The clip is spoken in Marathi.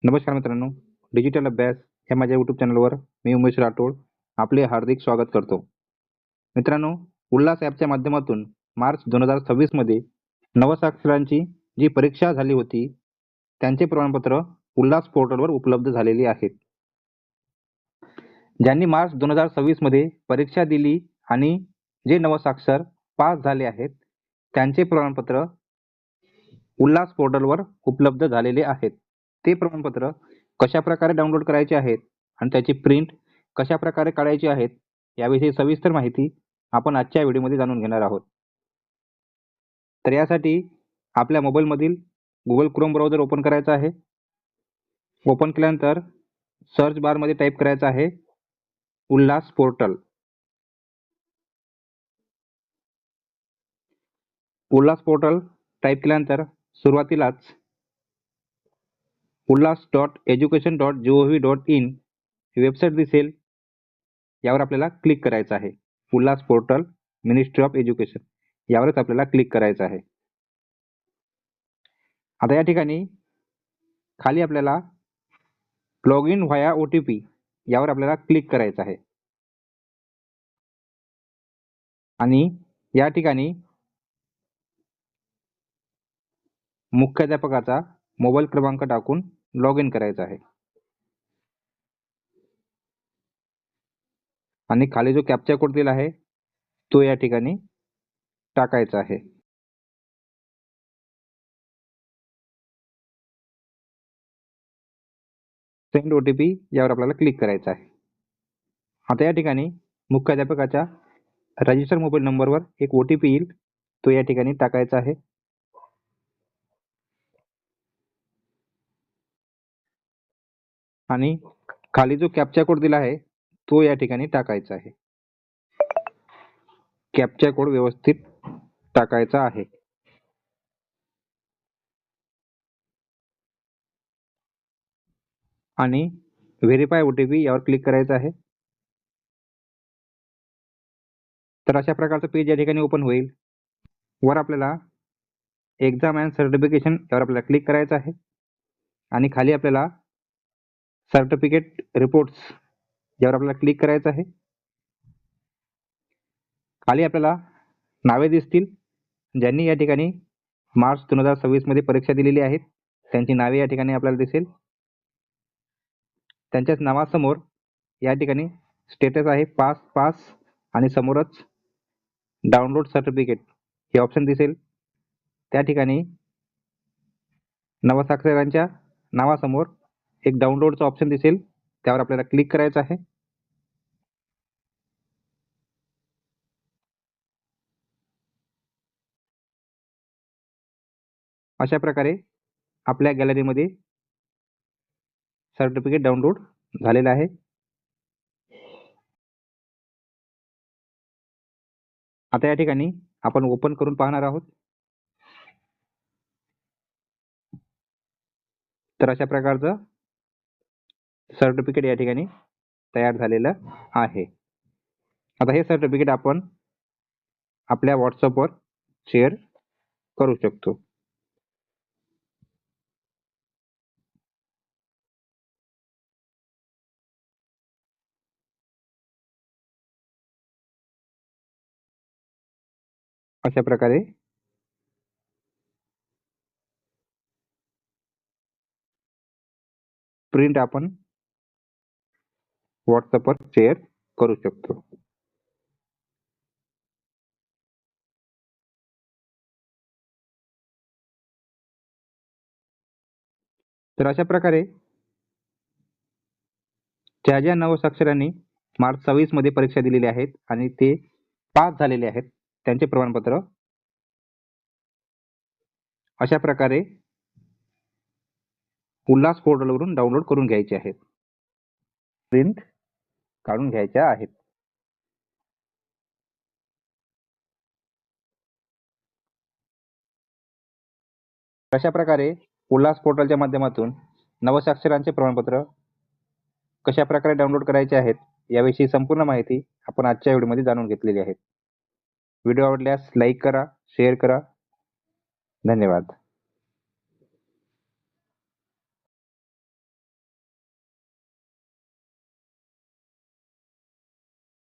नमस्कार मित्रांनो, डिजिटल अभ्यास या माझ्या यूट्यूब चॅनलवर मी उमेश राठोड आपले हार्दिक स्वागत करतो. मित्रांनो, उल्हास ॲपच्या माध्यमातून मार्च 2026 मध्ये नवसाक्षरांची जी परीक्षा झाली होती त्यांचे प्रमाणपत्र उल्हास पोर्टलवर उपलब्ध झालेली आहेत. ज्यांनी मार्च 2026 मध्ये परीक्षा दिली आणि जे नवसाक्षर पास झाले आहेत त्यांचे प्रमाणपत्र उल्हास पोर्टलवर उपलब्ध झालेले आहेत. ते प्रमाणपत्र कशा प्रकारे डाउनलोड करायचे आहेत आणि त्याची प्रिंट कशा प्रकारे काढायची आहेत याविषयी सविस्तर माहिती आपण आजच्या व्हिडिओमध्ये जाणून घेणार आहोत. तर यासाठी आपल्या मोबाईलमधील गुगल क्रोम ब्राउझर ओपन करायचा आहे. ओपन केल्यानंतर सर्च बारमध्ये टाईप करायचं आहे Ulhas portal. Ulhas portal type केल्यानंतर सुरुवातीलाच ullas.education.gov.in ही वेबसाईट दिसेल. यावर आपल्याला क्लिक करायचं आहे. Ulhas portal ministry of education यावरच आपल्याला क्लिक करायचं आहे. आता या ठिकाणी खाली आपल्याला लॉग इन व्हाया OTP यावर आपल्याला क्लिक करायचं आहे आणि या ठिकाणी मुख्याध्यापकाचा मोबाईल क्रमांक टाकून लॉग इन करायचा आहे आणि खाली जो कॅप्चा कोड दिला आहे तो या ठिकाणी टाकायचा आहे. सेंड OTP यावर आपल्याला क्लिक करायचं आहे. आता या ठिकाणी मुख्याध्यापकाच्या रजिस्टर मोबाईल नंबरवर एक OTP येईल, तो या ठिकाणी टाकायचा आहे. आणि खाली जो कॅप्चा कोड दिला आहे तो या ठिकाणी टाकायचा आहे. कॅप्चा कोड व्यवस्थित टाकायचा आहे. आणि व्हेरीफाय OTP यावर क्लिक करायचं आहे. तर अशा प्रकारचं पेज या ठिकाणी ओपन होईल. वर आपल्याला एक्झाम अँड सर्टिफिकेशन यावर आपल्याला क्लिक करायचं आहे आणि खाली आपल्याला सर्टिफिकेट रिपोर्ट्स यावर आपल्याला क्लिक करायचं आहे. खाली आपल्याला नावे दिसतील ज्यांनी या ठिकाणी मार्च 2026 मध्ये परीक्षा दिलेली आहेत त्यांची नावे या ठिकाणी आपल्याला दिसेल. त्यांच्याच नावासमोर या ठिकाणी स्टेटस आहे पास आणि समोरच डाउनलोड सर्टिफिकेट हे ऑप्शन दिसेल. त्या ठिकाणी नवसाक्षरांच्या नावासमोर एक डाउनलोडचा ऑप्शन दिसेल, त्यावर आपल्याला क्लिक करायचं आहे. अशा प्रकारे आपल्या गॅलरीमध्ये सर्टिफिकेट डाउनलोड झालेलं आहे. आता या ठिकाणी आपण ओपन करून पाहणार आहोत. तर अशा प्रकारचं सर्टिफिकेट या ठिकाणी तयार झालेलं आहे. आता हे सर्टिफिकेट आपण आपल्या व्हॉट्सअपवर शेअर करू शकतो. अशा प्रकारे प्रिंट आपण व्हॉट्सअपवर शेअर करू शकतो. तर अशा प्रकारे ज्या नवसाक्षरांनी मार्च 26 मध्ये परीक्षा दिलेली आहेत आणि ते पास झालेले आहेत त्यांचे प्रमाणपत्र अशा प्रकारे उल्हास पोर्टलवरून डाउनलोड करून घ्यायचे आहेत. प्रिंट काढून घ्यायच्या आहेत. अशा प्रकारे उल्हास पोर्टलच्या माध्यमातून नवसाक्षरांचे प्रमाणपत्र कशा प्रकारे डाउनलोड करायचे आहेत याविषयी संपूर्ण माहिती आपण आजच्या व्हिडिओमध्ये जाणून घेतलेली आहे. व्हिडिओ आवडल्यास लाईक करा, शेअर करा. धन्यवाद.